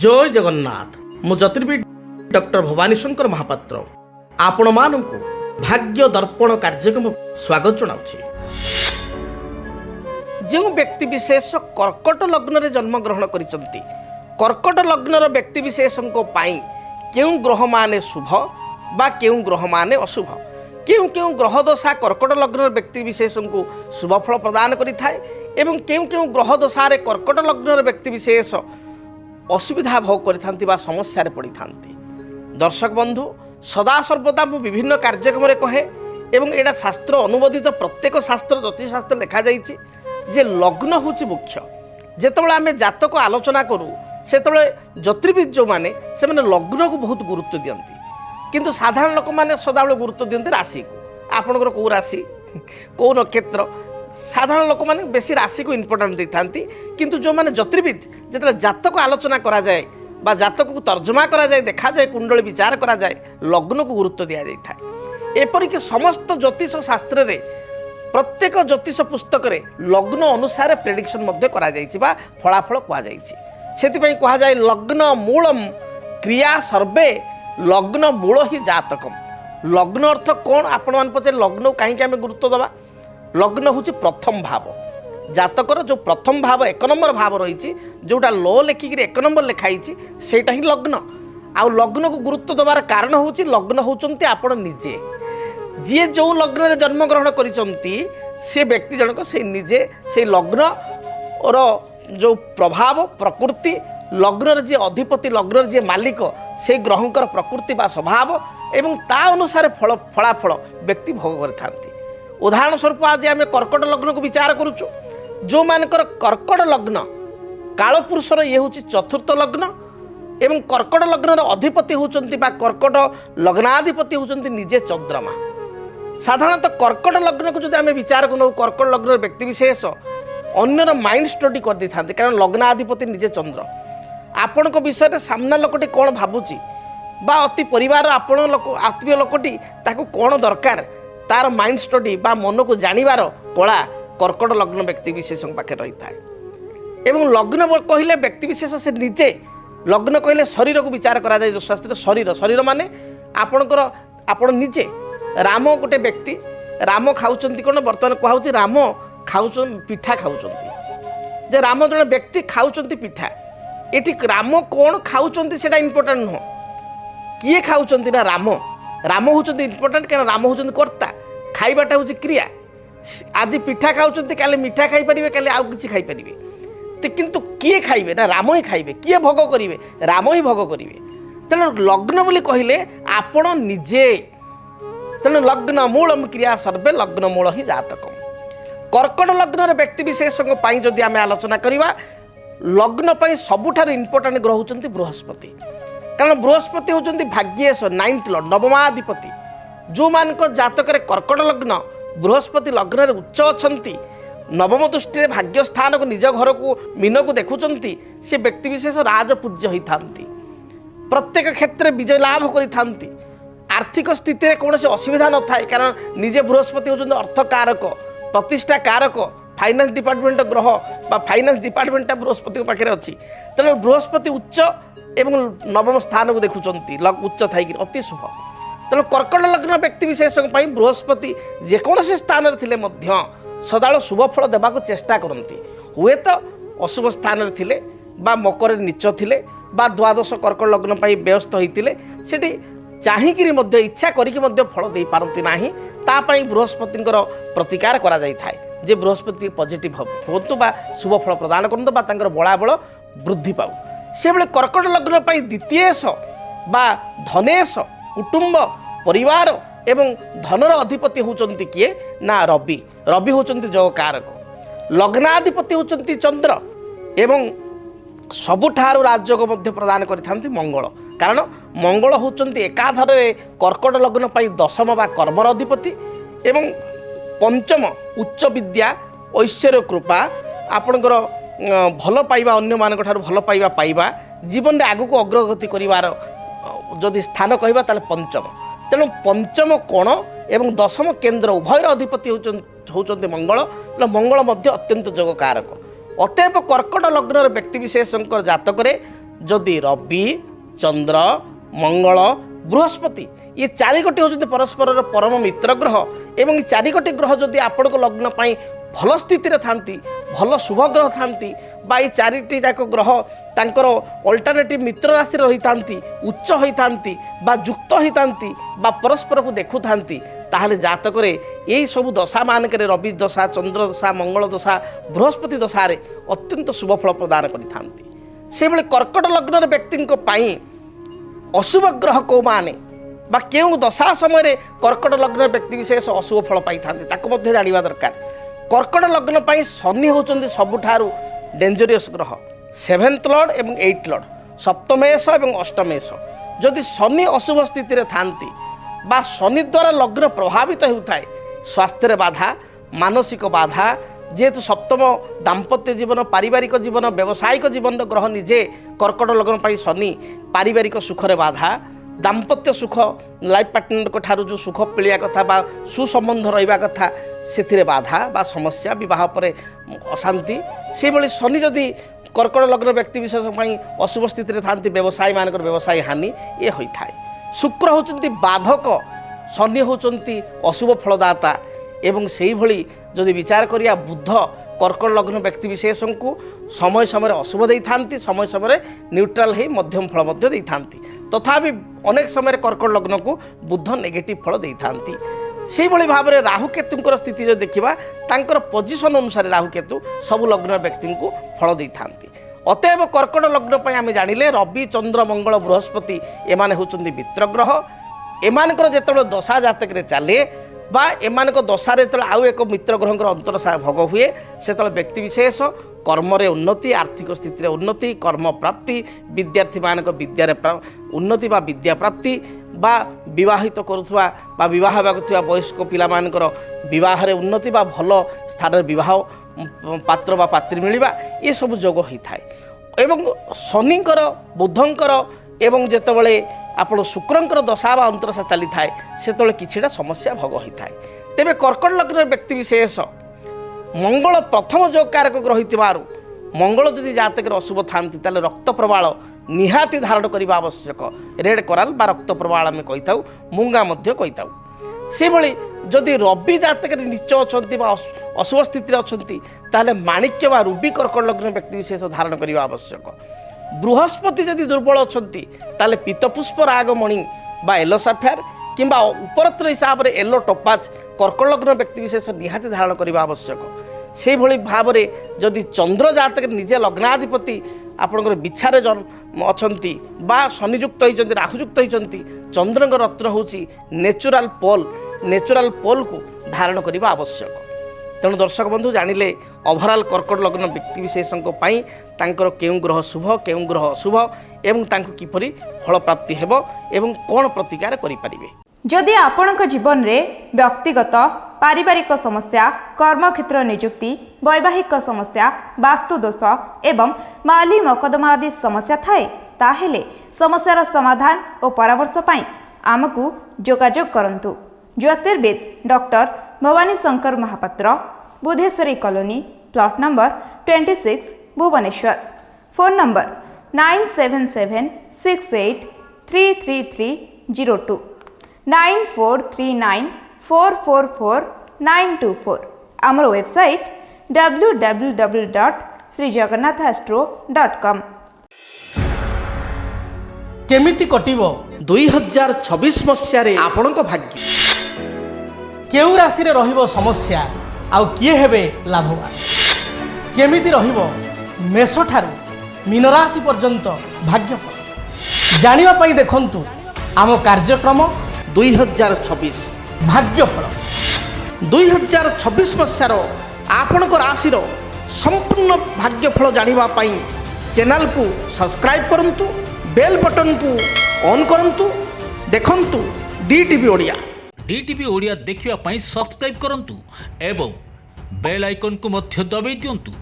जय जगन्नाथ मु ज्योतिर्विद डॉक्टर भवानी शंकर महापात्र आपण मानकु भाग्य दर्पण कार्यक्रम स्वागत जनाउछि। जो व्यक्ति विशेष कर्कट लग्न रे जन्म ग्रहण करिसंती कर्कट लग्नर व्यक्ति विशेषों पाई केउं ग्रह माने शुभ बा केउं ग्रह माने अशुभ केउं केउं ग्रह दशा कर्कट लग्नर व्यक्ति विशेषों को शुभ फल प्रदान करिथाय एवं केउं केउं ग्रह दशारे कर्कट लग्नर व्यक्ति विशेष असुविधा भोग करिथांती बा समस्या रे पड़िथांती। दर्शक बंधु सदा सर्वदा मु विभिन्न कार्यक्रम रे कहे एवं एडा शास्त्र अनुमोदित प्रत्येक शास्त्र ज्योतिषशास्त्र लिखा जाइछि जे लग्न होछि मुख्य। जेतेबेले आमे जातक आलोचना करू सेतेबेले ज्योतिर्विद जो माने से माने लग्न को बहुत गुरुत्व दियंती किंतु साधारण लोक माने सदाबेले गुरुत्व दियंती राशि को। आपनकर को राशि को नक्षत्र साधारण लोक माने बेसी राशि को इंपोर्टेंट देथांती किंतु जो माने ज्योतिर्विद जेतेबेले जातक आलोचना करा जाए बा जातक को तर्जमा करा जाए देखा जाए कुंडली विचार करा जाए लग्न को गुरुत्व दिया जाए। एपरिक समस्त ज्योतिष शास्त्र रे प्रत्येक ज्योतिष पुस्तक रे लग्न अनुसार प्रेडिक्शन मध्य करा जाइछि बा फलाफल कहा जाइछि। सेतिपई कहा जाए लग्न मूलम क्रिया सर्वे लग्न मूल ही जातकम। लग्न अर्थ कौन आपण मान पचे लग्न कहीं आम गुरुत्व दबा लग्न हूँ प्रथम भाव जातकर जो प्रथम भाव एक नंबर भाव रही जोटा लो लेखिक एक नंबर लिखाई सेटा ही लग्न आउ लग्न को गुरुत्व दबार कारण हूँ लग्न होचंती आपण निजे जी जो लग्न रे जन्म ग्रहण करिसंती से व्यक्ति जनक से निजे से लग्न और जो प्रभाव प्रकृति लग्न जी अधिपति लग्न जी मालिक से ग्रहंकर प्रकृति बा स्वभाव एवं ता अनुसार फल फलाफल व्यक्ति भोग करथांती। उदाहरण स्वरूप आज आम कर्कट लग्न को विचार करुचु जो मानकर कर्कट लग्न कालपुरुषर ये हूँ चतुर्थ लग्न एवं कर्कट लग्नर अधिपति होचंती बा कर्कट लग्नाधिपति होचंती निजे चंद्रमा। साधारणतः कर्कट लग्न को जो आम विचार करूँ कर्कट लग्न व्यक्ति विशेष अन्यर माइंड स्टडी कर दी था कारण लग्नाधिपति निजे चंद्र आपण विषय सामना लोकटी कौन भावुची बा अति परिवार आपण लोक आत्मीय लोकटी ताको कौन दरकार तार माइंड स्टडी बा मन को जानिबार कला कर्कट लग्न व्यक्ति विशेष पाखे रही था। एवं लग्न कहले व्यक्ति विशेष से निजे लग्न कहले शरीर को विचार करा जाए जो शास्त्र शरीर शरीर माने आपणकर आपण निजे राम गोटे व्यक्ति राम खाऊचंती कौन बर्तमान कहूँ राम खाऊन पिठा खाऊचंती जे राम जन व्यक्ति खाऊचंती पिठा एठी राम कौन खाऊचंती सेटा इंपोर्टेंट नुह किए खाऊचंती ना राम राम होचंती इंपोर्टेंट कारण राम होचंती कर्ता खाइबाटा होची क्रिया आज पिठा खाऊचंती काले मिठा खाई परिबे काले आउ किछि खाई परिबे ते किंतु किए खाइबे ना राम ही खाइबे किए भोग करिवे राम ही भोग करिवे। तेणु लग्न बोली कहिले आपण निजे तेणु लग्न मूलम क्रिया सर्वे लग्न मूल ही जातकम। कर्कट लग्नर व्यक्ति विशेषों पाई जदि आमे आलोचना करिवा लग्न पाई सबुठार इंपोर्टेंट ग्रह होचंती बृहस्पति कारण बृहस्पति होचंती भाग्येश नाइन्थ लॉर्ड नवमाधिपति जो मानक जातक कर्कट लग्न बृहस्पति लग्न रे उच्च अछंती नवम दृष्टि भाग्य स्थान को निज घर को मीन को देखुचंती से व्यक्ति विशेष राजपूज्य होइथांती प्रत्येक क्षेत्र विजय लाभ करिथांती आर्थिक स्थिति रे कौन असुविधा न थाए कारण निजे बृहस्पति होचंती अर्थ कारक प्रतिष्ठा कारक फाइनान्स डिपार्टमेंट ग्रह बा फाइनान्स डिपार्टमेंट बृहस्पति पाखे अच्छी तेणु बृहस्पति उच्च एवं नवम स्थान को देखुचंती उच्च थी अति शुभ। तेणु कर्कट लग्न व्यक्ति विशेष बृहस्पति जेकोसी स्थान रे सदाल शुभ फल देवाक चेष्टा करती हुए तो अशुभ स्थान रे बा मकर नीच थे बा द्वादश कर्कट लग्न व्यस्त होते सेठी चाहिए इच्छा करी फल दे पारती ना तापाई बृहस्पति प्रतिकार करा जाय थाए जे बृहस्पति पॉजिटिव होतु बा शुभ फल प्रदान करतु बा बलाबल वृद्धि पाऊ से बेले कर्कट लग्न द्वितीयेश बा धनेश कुटुंब परिवार एवं धनर अधिपति होचंती किए ना रवि रवि होचंती जग कारक लग्नाधिपति होचंती चंद्र एवं सबुठारु राजयोग मध्य प्रदान करिथांती मंगल कारण मंगल होचंती एकाधर कर्कट लग्न दशम बा कर्मर अधिपति एवं पंचम उच्च विद्या ऐश्वर्य कृपा आपणकर भल पाइबा अन्य मान भल पाइबा पाइबा जीवन में आगू को अग्रगति करिवार जदि स्थान कहबा ताले पंचम तेणु पंचम कोण एवं दशम केन्द्र उभयर अधिपति होचंती मंगल तेणु मंगल मध्य अत्यंत जोग कारक अतएव कर्कट लग्नर व्यक्ति विशेष जातक जदि रवि चंद्र मंगल बृहस्पति ये चारिगोटी होती परस्पर परम मित्र ग्रह एवं ये चारिगोटी ग्रह जदि आपण लग्न पाई भल स्थिति थांती भल शुभ ग्रह थांती बा ये चारिटी जाक ग्रह तांकर अल्टरनेटिव मित्र राशि रही थांती उच्च होती बा युक्त होती बा परस्पर को देखु थांती ताहले जातक यही सब दशा मानक रवि दशा चंद्र दशा मंगल दशा बृहस्पति दशा अत्यंत शुभ फल प्रदान करि से बेले कर्कट लग्न व्यक्ति अशुभ ग्रह को माने बा केउ दशा समय कर्कट लग्न व्यक्ति विशेष अशुभ फल पाई था जाना दरकार। कर्कट लग्न पाई शनि होचंदी सबुठारु डेंजरियस ग्रह 7th लॉर्ड एवं 8th लॉर्ड सप्तमेश एवं अष्टमेश जदि शनि अशुभ स्थिति रे थांती बा शनि द्वारा लग्न प्रभावित होता है स्वास्थ्य बाधा मानसिक बाधा जेहेतु सप्तम दाम्पत्य जीवन पारिवारिक जीवन व्यावसायिक जीवन ग्रह निजे कर्कट लग्न पाई शनि पारिवारिक सुखरे बाधा दाम्पत्य सुख लाइफ पार्टनर को ठारू जो सुख पिलिया कथा बा सुसंबंध रहिबा कथा से बाधा बा समस्या विवाह पर अशांति से भली शनि जदि कर्कट लग्न व्यक्ति विशेष अशुभ स्थिति था व्यवसायी मान व्यवसाय हानि ये होता है। शुक्र होचंती बाधक शनि होचंती अशुभ फलदाता एवं से भली जदि विचार करिया बुध कर्कट लग्न व्यक्ति विशेष को समय समय अशुभ दे था समय समय न्यूट्राल हो मध्यम फल दे था तथापि अनेक समय कर्कट लग्न को बुध नेगेटिव फल दे था से भली भाव में राहुकेतुंकर स्थिति जो देखा तांकर पोजिशन अनुसार राहुकेतु सब लग्न व्यक्ति को फल दे था। अतएव कर्कट लग्न आम जानिले रवि चंद्र मंगल बृहस्पति एमाने होचंदी मित्र ग्रह एमानकर जेतबेले दशा जातक रे चले बा एमानक दशारे जो आउ एक मित्र ग्रहर अंतरसा भोग हुए से व्यक्ति विशेष कर्म उन्नति आर्थिक स्थिति उन्नति कर्म प्राप्ति विद्यार्थी मानक विद्यार उन्नति बा विद्या प्राप्ति बा विवाहित करुवा बा विवाह वयस्क पिला मानकर विवाह उन्नति बा भल स्थान विवाह पात्र बा पात्री मिलवा ये सब जोग होता है। एवं शनिकर बुधंकर एवं जेतबेले आपण शुक्रंकर दशा बा अंतरसा चली थाए से किछिटा समस्या भोग होता है। तेबे कर्कट लग्न व्यक्ति विशेष मंगल प्रथम जो कारक ग्रह मंगल जदि जातक अशुभ था रक्त प्रवाल निहाती धारण करने आवश्यक रेड कराल बा रक्त प्रवाल आम कही मूंगा कही से भली जदि रवि जातक नीच अच्छा अशुभ स्थित अच्छा माणिक्य बा रूबी कर्कट लग्न व्यक्ति विशेष धारण करने आवश्यक। बृहस्पति जदि दुर्बल अच्छा ताले पीतपुष्प रागमणि बा येलो साफायर किंबा उपरत्र हिसाब से येलो टोपाज कर्कट लग्न व्यक्ति विशेष निहाती धारण करने आवश्यक। से भली भाव में जदि चंद्र जातक निजे लग्नाधिपति आपणकर बिछारे अछंती बा शनियुक्त होती राहुयुक्त होती चंद्रंग रत्न होची नेचुराल पोल को धारण करने आवश्यक। तेणु दर्शक बंधु जानिले ओभरऑल कर्कट लग्न व्यक्ति विशेषों तांकर केउं ग्रह शुभ केउं ग्रह अशुभ एवं तांको किपरि फल प्राप्ति हेबो एवं कोन प्रतिकार करि परिबे। जदि आपणक जीवन रे व्यक्तिगत पारिवारिक समस्या कर्मक्षेत्र नियुक्ति वैवाहिक समस्या वास्तु दोष एवं माली मकदमा आदि समस्या थाए ताहेले समस्यार समाधान और परामर्श पाई आमकु जोगाजोग करंतु। ज्योतिर्विद doctor Bhawani Shankar Mahapatra Budheswari colony plot number 26 Bhubaneswar. Phone number 9776833302 9439444924। आमर वेबसाइट www.srijagannathastro.com। केमिति कटिबो 2026 मसीह आपणक भाग्य केउ राशि रे रहिबो समस्या आउ किए हेबे लाभवान केमिति रहिबो मेष ठारू मीन राशि पर्यंत भाग्यफल जानिबा पई देखंतु आम कार्यक्रम 2026 भाग्यफल 2026 मसीहार आपणक राशि संपूर्ण भाग्यफल जानिबा पई चैनल को सब्सक्राइब करंतु बेल बटन को ऑन करंतु देखंतु डीटीवी ओडिया। डीटीवी ओडिया देखिवा पई सब्सक्राइब करंतु एवं बेल आइकन को मध्य दबाई दियंतु।